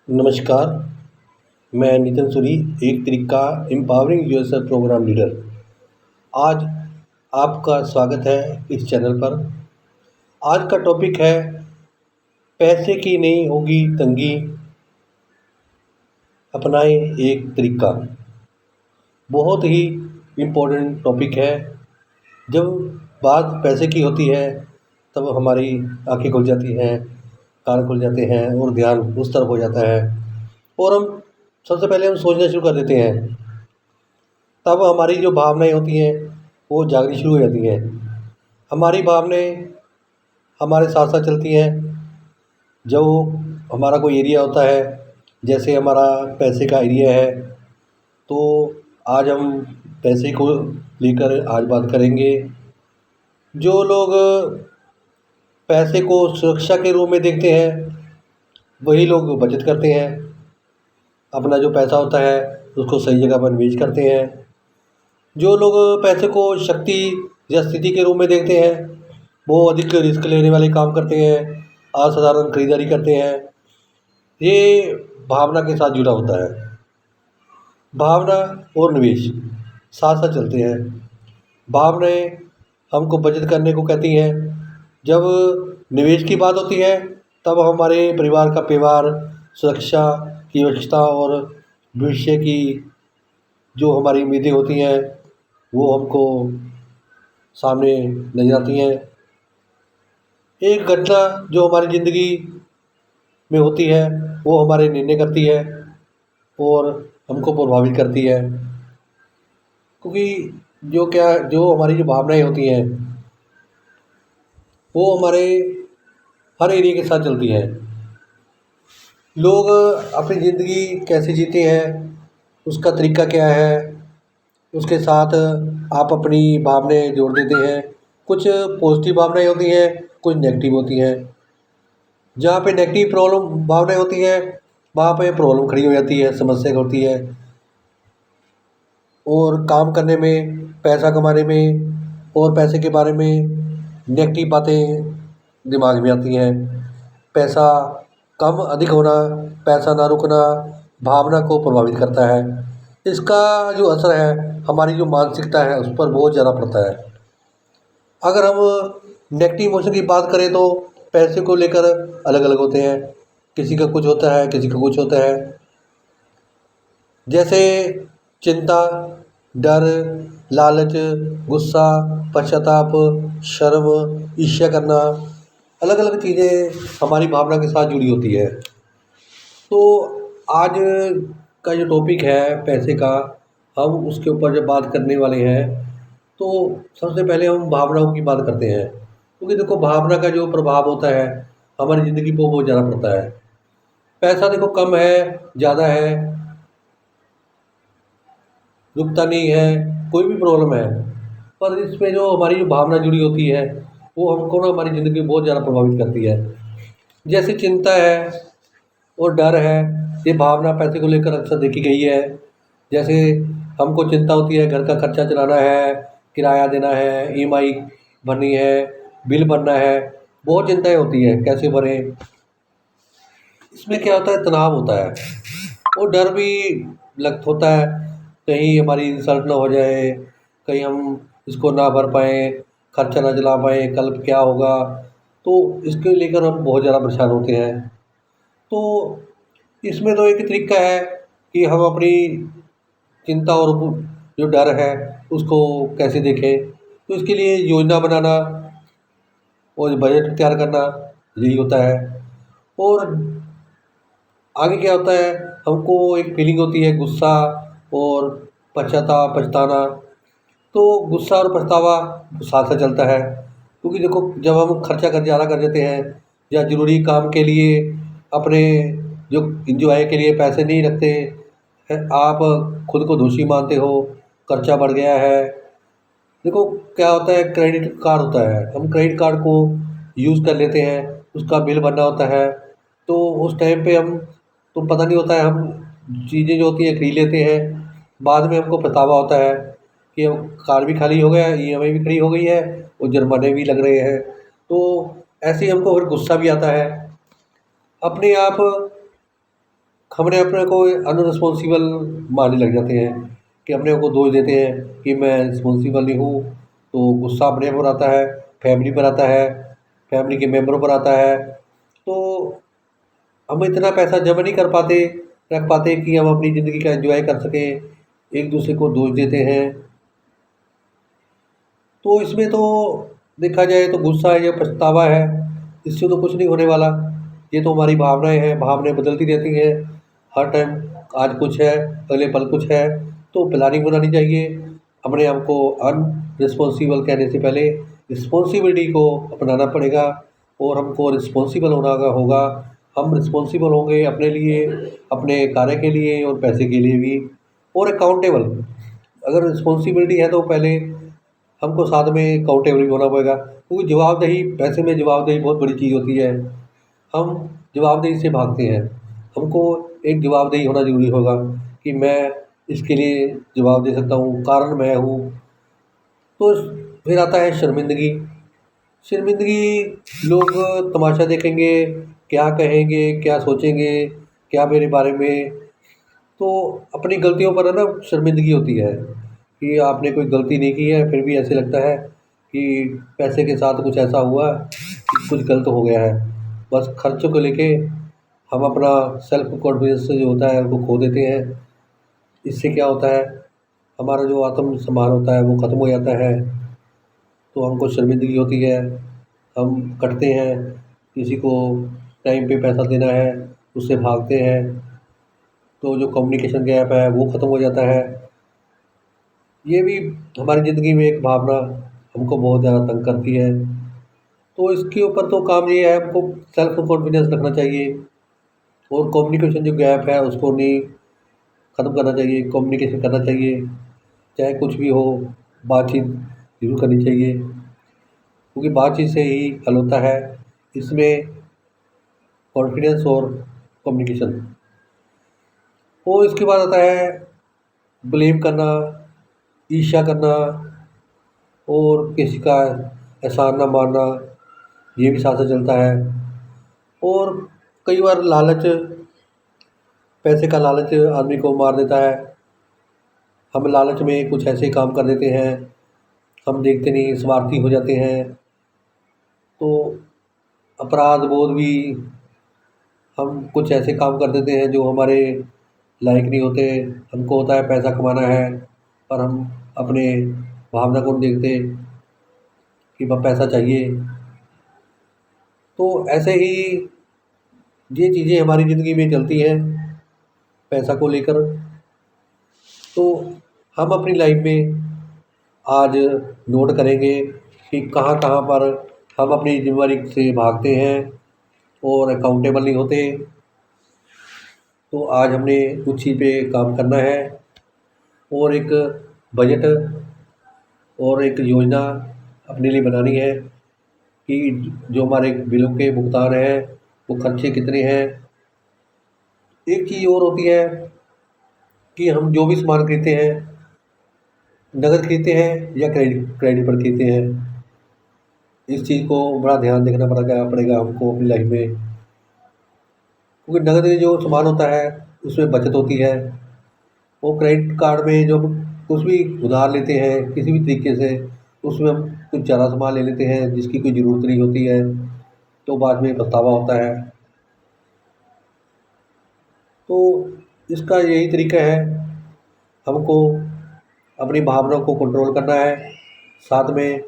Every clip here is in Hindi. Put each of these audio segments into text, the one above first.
नमस्कार, मैं नितिन सूरी, एक तरीका एम्पावरिंग यूएसएल प्रोग्राम लीडर। आज आपका स्वागत है इस चैनल पर। आज का टॉपिक है पैसे की नहीं होगी तंगी, अपनाएं एक तरीका। बहुत ही इम्पोर्टेंट टॉपिक है। जब बात पैसे की होती है तब हमारी आंखें खुल जाती हैं, कान खुल जाते हैं और ध्यान उस तरफ हो जाता है और हम सबसे पहले हम सोचना शुरू कर देते हैं। तब हमारी जो भावनाएं होती हैं वो जागनी शुरू हो जाती हैं। हमारी भावनाएं हमारे साथ साथ चलती हैं। जो हमारा कोई एरिया होता है, जैसे हमारा पैसे का एरिया है, तो आज हम पैसे को लेकर आज बात करेंगे। जो लोग पैसे को सुरक्षा के रूप में देखते हैं वही लोग बचत करते हैं। अपना जो पैसा होता है उसको सही जगह पर निवेश करते हैं। जो लोग पैसे को शक्ति या स्थिति के रूप में देखते हैं वो अधिक रिस्क लेने वाले काम करते हैं, असाधारण खरीदारी करते हैं। ये भावना के साथ जुड़ा होता है। भावना और निवेश साथ साथ चलते हैं। भावनाएं हमको बचत करने को कहती हैं। जब निवेश की बात होती है तब हमारे परिवार का व्यवहार, सुरक्षा की व्यवस्था और भविष्य की जो हमारी उम्मीदें होती हैं वो हमको सामने नजर आती हैं। एक घटना जो हमारी ज़िंदगी में होती है वो हमारे निर्णय करती है और हमको प्रभावित करती है। क्योंकि जो हमारी जो भावनाएं होती हैं वो हमारे हर एरिया के साथ चलती हैं। लोग अपनी ज़िंदगी कैसे जीते हैं, उसका तरीका क्या है, उसके साथ आप अपनी भावनाएं जोड़ देते हैं। कुछ पॉजिटिव भावनाएं होती हैं, कुछ नेगेटिव होती हैं। जहाँ पे नेगेटिव प्रॉब्लम भावनाएं होती हैं वहाँ पे प्रॉब्लम खड़ी हो जाती है, समस्या होती है। और काम करने में, पैसा कमाने में और पैसे के बारे में नेगेटिव बातें दिमाग में आती हैं। पैसा कम अधिक होना, पैसा ना रुकना भावना को प्रभावित करता है। इसका जो असर है हमारी जो मानसिकता है उस पर बहुत ज़्यादा पड़ता है। अगर हम नेगेटिव इमोशन की बात करें तो पैसे को लेकर अलग अलग होते हैं। किसी का कुछ होता है, किसी का कुछ होता है। जैसे चिंता, डर, लालच, गुस्सा, पश्चाताप, शर्म, ईर्ष्या करना, अलग अलग चीज़ें हमारी भावना के साथ जुड़ी होती है। तो आज का जो टॉपिक है पैसे का, हम उसके ऊपर जब बात करने वाले हैं तो सबसे पहले हम भावनाओं की बात करते हैं। क्योंकि देखो भावना का जो प्रभाव होता है हमारी ज़िंदगी पर बहुत ज़्यादा पड़ता है। पैसा देखो कम है, ज़्यादा है, रुकता नहीं है, कोई भी प्रॉब्लम है, पर इसमें जो हमारी जो भावना जुड़ी होती है वो हमको ना हमारी ज़िंदगी में बहुत ज़्यादा प्रभावित करती है। जैसे चिंता है और डर है, ये भावना पैसे को लेकर अक्सर देखी गई है। जैसे हमको चिंता होती है, घर का खर्चा चलाना है, किराया देना है, ईएमआई भरनी है, बिल भरना है, बहुत चिंताएं होती हैं कैसे भरें। इसमें क्या होता है, तनाव होता है और डर भी लग होता है, कहीं हमारी इंसल्ट ना हो जाए, कहीं हम इसको ना भर पाएँ, खर्चा ना चला पाएँ, कल क्या होगा। तो इसके लेकर हम बहुत ज़्यादा परेशान होते हैं। तो इसमें तो एक तरीका है कि हम अपनी चिंता और जो डर है उसको कैसे देखें। तो इसके लिए योजना बनाना और बजट तैयार करना यही होता है। और आगे क्या होता है, हमको एक फीलिंग होती है गुस्सा और पछताना। तो गुस्सा और पछतावा साथ साथ चलता है। क्योंकि देखो जब हम खर्चा कर ज़्यादा कर देते हैं या ज़रूरी काम के लिए अपने जो इंजॉय के लिए पैसे नहीं रखते हैं, आप खुद को दोषी मानते हो, खर्चा बढ़ गया है। देखो क्या होता है, क्रेडिट कार्ड होता है, हम क्रेडिट कार्ड को यूज़ कर लेते हैं, उसका बिल भरना होता है। तो उस टाइम पे हम तो पता नहीं होता है, हम चीज़ें जो होती हैं खरीद लेते हैं, बाद में हमको पछतावा होता है कि अब कार्ड भी खाली हो गया, ईएमआई भी खड़ी हो गई है और जुर्माने भी लग रहे हैं। तो ऐसे ही हमको फिर गुस्सा भी आता है। अपने आप हमने अपने को अनरिस्पॉन्सिबल मानने लग जाते हैं कि अपने को दोष देते हैं कि मैं रिस्पॉन्सिबल नहीं हूँ। तो गुस्सा अपने पर आता है, फैमिली पर आता है, फैमिली के मेंबरों पर आता है। तो हम इतना पैसा जमा नहीं कर पाते, रख पाते कि हम अपनी ज़िंदगी का एंजॉय कर सकें। एक दूसरे को दोष देते हैं। तो इसमें तो देखा जाए तो गुस्सा है या पछतावा है, इससे तो कुछ नहीं होने वाला। ये तो हमारी भावनाएं हैं, भावनाएं बदलती रहती हैं हर टाइम। आज कुछ है, अगले पल कुछ है। तो प्लानिंग बनानी चाहिए। अपने आप को अनरिस्पॉन्सिबल कहने से पहले रिस्पॉन्सिबिलिटी को अपनाना पड़ेगा और हमको रिस्पॉन्सिबल होना होगा। हम रिस्पॉन्सिबल होंगे अपने लिए, अपने कार्य के लिए और पैसे के लिए भी। और अकाउंटेबल, अगर रिस्पॉन्सिबिलिटी है तो पहले हमको साथ में अकाउंटेबल भी होना पड़ेगा, क्योंकि जवाबदेही, पैसे में जवाबदेही बहुत बड़ी चीज़ होती है। हम जवाबदेही से भागते हैं। हमको एक जवाबदेही होना ज़रूरी होगा कि मैं इसके लिए जवाब दे सकता हूँ, कारण मैं हूँ। तो फिर आता है शर्मिंदगी। शर्मिंदगी, लोग तमाशा देखेंगे, क्या कहेंगे, क्या सोचेंगे, क्या मेरे बारे में। तो अपनी गलतियों पर है ना शर्मिंदगी होती है कि आपने कोई गलती नहीं की है, फिर भी ऐसे लगता है कि पैसे के साथ कुछ ऐसा हुआ कि कुछ गलत हो गया है। बस खर्चों को लेके हम अपना सेल्फ कॉन्फिडेंस जो होता है वो खो देते हैं। इससे क्या होता है, हमारा जो आत्मसम्मान होता है वो ख़त्म हो जाता है। तो हमको शर्मिंदगी होती है, हम कटते हैं, किसी को टाइम पे पैसा देना है उससे भागते हैं। तो जो कम्युनिकेशन गैप है वो ख़त्म हो जाता है। ये भी हमारी ज़िंदगी में एक भावना हमको बहुत ज़्यादा तंग करती है। तो इसके ऊपर तो काम ये है, हमको सेल्फ कॉन्फिडेंस रखना चाहिए और कम्युनिकेशन जो गैप है उसको नहीं ख़त्म करना चाहिए, कम्युनिकेशन करना चाहिए। चाहे कुछ भी हो, बातचीत ज़रूर करनी चाहिए, क्योंकि बातचीत से ही हल होता है। इसमें कॉन्फिडेंस और कम्युनिकेशन। और इसके बाद आता है ब्लेम करना, ईर्ष्या करना और किसी का एहसान ना मानना, ये भी साथ साथ चलता है। और कई बार लालच, पैसे का लालच आदमी को मार देता है। हम लालच में कुछ ऐसे काम कर देते हैं, हम देखते नहीं, स्वार्थी हो जाते हैं। तो अपराध बोध भी, हम कुछ ऐसे काम कर देते हैं जो हमारे लायक नहीं होते। हमको होता है पैसा कमाना है, पर हम अपने भावना को नहीं देखते कि पैसा चाहिए। तो ऐसे ही ये चीज़ें हमारी ज़िंदगी में चलती हैं पैसा को लेकर। तो हम अपनी लाइफ में आज नोट करेंगे कि कहाँ कहाँ पर हम अपनी जिम्मेदारी से भागते हैं और अकाउंटेबल नहीं होते। तो आज हमने उस चीज़ पे काम करना है और एक बजट और एक योजना अपने लिए बनानी है कि जो हमारे बिलों के भुगतान हैं वो खर्चे कितने हैं। एक चीज़ और होती है कि हम जो भी सामान खरीदते हैं, नकद खरीदते हैं या क्रेडिट क्रेडिट पर खरीदते हैं। इस चीज़ को बड़ा ध्यान देखना पड़ेगा हमको अपनी लाइफ में, क्योंकि नकद में जो सामान होता है उसमें बचत होती है। वो क्रेडिट कार्ड में जो हम कुछ भी उधार लेते हैं किसी भी तरीके से, उसमें हम कुछ ज़्यादा सामान ले लेते हैं जिसकी कोई ज़रूरत नहीं होती है, तो बाद में पछतावा होता है। तो इसका यही तरीका है, हमको अपनी भावनाओं को कंट्रोल करना है, साथ में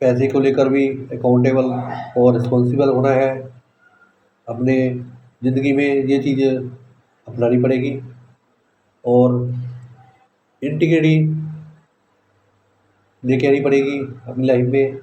पैसे को लेकर भी अकाउंटेबल और रिस्पॉन्सिबल होना है। अपने ज़िंदगी में ये चीज़ें अपनानी पड़ेगी और इंटीग्रिटी लेके आनी पड़ेगी अपनी लाइफ में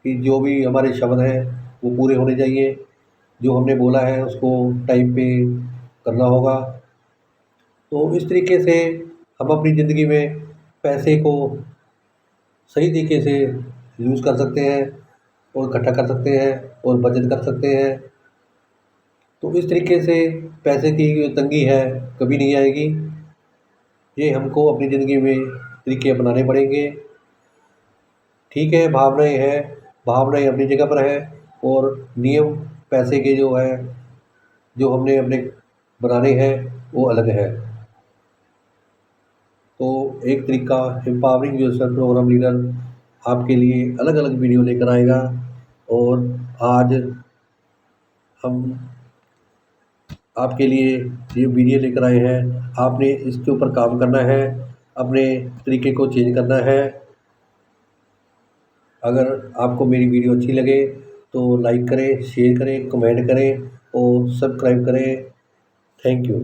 कि जो भी हमारे शब्द हैं वो पूरे होने चाहिए। जो हमने बोला है उसको टाइम पे करना होगा। तो इस तरीके से हम अपनी ज़िंदगी में पैसे को सही तरीके से यूज़ कर सकते हैं और इकट्ठा कर सकते हैं और बचत कर सकते हैं। तो इस तरीके से पैसे की जो तंगी है कभी नहीं आएगी। ये हमको अपनी ज़िंदगी में तरीके अपनाने पड़ेंगे। ठीक है, भावनाएँ हैं, भावनाएँ अपनी जगह पर हैं और नियम पैसे के जो हैं जो हमने अपने बनाने हैं वो अलग है। तो एक तरीका एम्पावरिंग योरसेल्फ प्रोग्राम लीडर आपके लिए अलग अलग वीडियो लेकर आएगा। और आज हम आपके लिए ये वीडियो लेकर आए हैं। आपने इसके ऊपर काम करना है, अपने तरीके को चेंज करना है। अगर आपको मेरी वीडियो अच्छी लगे तो लाइक करें, शेयर करें, कमेंट करें और सब्सक्राइब करें। Thank you.